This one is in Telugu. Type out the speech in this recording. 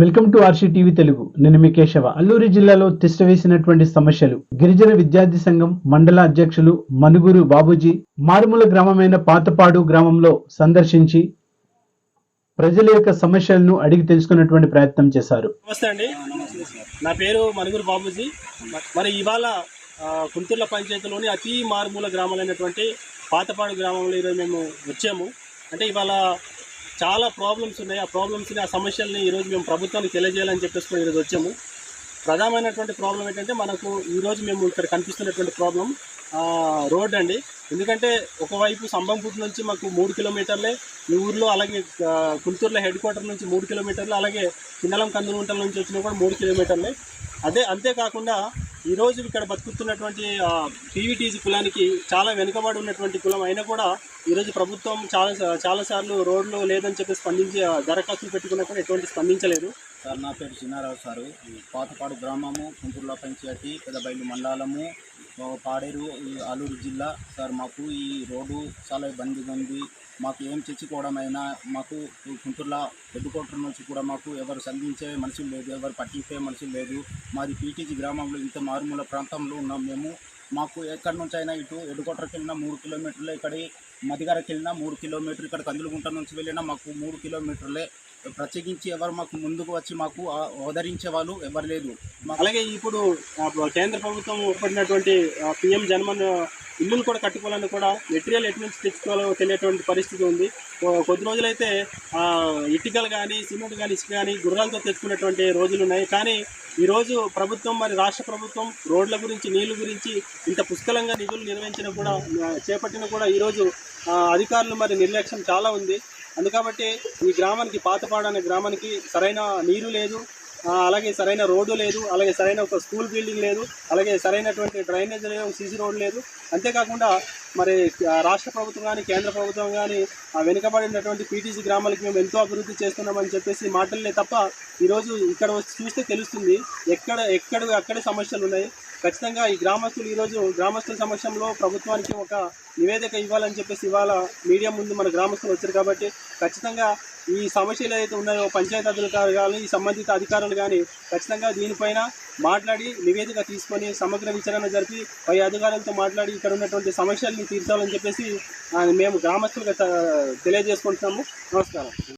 Welcome to RC TV Telugu. నేను మీ కేశవ. అల్లూరి జిల్లాలో తిష్టవేసినటువంటి సమస్యలు. గిరిజన విద్యార్థి సంఘం మండల అధ్యక్షులు మనుగురు బాబూజీ మారుమూల గ్రామమైన పాతపాడు గ్రామంలో సందర్శించి ప్రజల యొక్క సమస్యలను అడిగి తెలుసుకున్నటువంటి ప్రయత్నం చేశారు. నమస్తే అండి, నా పేరు మనుగురు బాబూజీ. మరి ఇవాళ కుంతుర్ల పంచాయతీలోని అతి మారుమూల గ్రామాలైనటువంటి పాతపాడు గ్రామంలో ఈరోజు మేము వచ్చాము. అంటే ఇవాళ చాలా ప్రాబ్లమ్స్ ఉన్నాయి. ఆ ప్రాబ్లమ్స్ని, ఆ సమస్యల్ని ఈరోజు మేము ప్రభుత్వానికి తెలియజేయాలని చెప్పేసి ఈరోజు వచ్చాము. ప్రధానమైనటువంటి ప్రాబ్లం ఏంటంటే మనకు ఈరోజు మేము ఇక్కడ కనిపిస్తున్నటువంటి ప్రాబ్లం రోడ్ అండి. ఎందుకంటే ఒకవైపు సంబంపూట్ నుంచి మాకు 3 కిలోమీటర్లే ఈ ఊర్లో, అలాగే కుంటూరులో హెడ్ క్వార్టర్ నుంచి 3 కిలోమీటర్లు, అలాగే కిన్నెలం కందుగుంటల నుంచి వచ్చినా కూడా 3 కిలోమీటర్లే. అంతేకాకుండా ఈరోజు ఇక్కడ బతుకుతున్నటువంటి పీవీటీసీ కులానికి చాలా వెనుకబడి ఉన్నటువంటి కులం అయినా కూడా ఈరోజు ప్రభుత్వం చాలాసార్లు రోడ్లు లేదని చెప్పి స్పందించి దరఖాస్తులు పెట్టుకున్నా కూడా ఎటువంటి స్పందించలేదు. సార్, నా పేరు చిన్నారావు సారు. పాతపాడు గ్రామము, కుంటూరుల పంచాయతీ, పెదబైలు మండలము, పాడేరు, అల్లూరు జిల్లా. సార్, మాకు ఈ రోడ్డు చాలా ఇబ్బందిగా ఉంది. మాకు ఏం తెచ్చుకోవడమైనా మాకు కుంటూరుల హెడ్ క్వార్టర్ నుంచి కూడా మాకు ఎవరు సంధించే మనుషులు లేదు, ఎవరు పట్టించే మనుషులు లేదు. మాది పీటీజీ గ్రామంలో ఇంత మారుమూల ప్రాంతంలో ఉన్నాం మేము. మాకు ఎక్కడి నుంచి అయినా ఇటు హెడ్ క్వార్టర్కి వెళ్ళినా 3 కిలోమీటర్లే, ఇక్కడ మదిగారకి వెళ్ళినా 3 కిలోమీటర్లు, ఇక్కడ కందులుగుంట నుంచి వెళ్ళినా మాకు 3 కిలోమీటర్లే. ప్రత్యేకించి ఎవరు మాకు ముందుకు వచ్చి మాకు ఆదరించే వాళ్ళు ఎవరు లేదు. అలాగే ఇప్పుడు కేంద్ర ప్రభుత్వం ఏర్పడినటువంటి పిఎం జన్మన్ ఇల్లులు కూడా కట్టుకోవాలని కూడా మెటీరియల్ ఎటు నుంచి తెచ్చుకోవాలో తెలియటువంటి పరిస్థితి ఉంది. కొద్ది రోజులైతే ఇటుకలు కానీ, సిమెంట్ కానీ, ఇసుక కానీ గుర్రాలతో తెచ్చుకునేటువంటి రోజులు ఉన్నాయి. కానీ ఈరోజు ప్రభుత్వం, మరి రాష్ట్ర ప్రభుత్వం రోడ్ల గురించి, నీళ్ళ గురించి ఇంత పుష్కలంగా నిధులు నిర్వహించినా కూడా, చేపట్టినా కూడా ఈరోజు అధికారులు మరి నిర్లక్ష్యం చాలా ఉంది. అందుకబట్టి ఈ గ్రామానికి, పాతపాడు అనే గ్రామానికి సరైన నీరు లేదు, అలాగే సరైన రోడ్డు లేదు, అలాగే సరైన ఒక స్కూల్ బిల్డింగ్ లేదు, అలాగే సరైనటువంటి డ్రైనేజ్ లేదు, సీసీ రోడ్డు లేదు. అంతేకాకుండా మరి రాష్ట్ర ప్రభుత్వం కానీ, కేంద్ర ప్రభుత్వం కానీ వెనుకబడినటువంటి పీటీసీ గ్రామాలకి మేము ఎంతో అభివృద్ధి చేస్తున్నామని చెప్పేసి మాటలే తప్ప ఈరోజు ఇక్కడ వచ్చి చూస్తే తెలుస్తుంది ఎక్కడ సమస్యలు ఉన్నాయి. ఖచ్చితంగా ఈ గ్రామస్తులు ఈరోజు గ్రామస్తుల సమక్షంలో ప్రభుత్వానికి ఒక నివేదిక ఇవ్వాలని చెప్పేసి ఇవాళ మీడియా ముందు మన గ్రామస్తులు వచ్చారు. కాబట్టి ఖచ్చితంగా ఈ సమస్యలు ఏదైతే ఉన్నాయో పంచాయతీ అధికారులు కానీ, సంబంధిత అధికారులు కానీ ఖచ్చితంగా దీనిపైన మాట్లాడి నివేదిక తీసుకొని సమగ్ర విచారణ జరిపి పై అధికారులతో మాట్లాడి ఇక్కడ ఉన్నటువంటి సమస్యల్ని తీర్చాలని చెప్పేసి మేము గ్రామస్తులుగా తెలియజేసుకుంటున్నాము. నమస్కారం.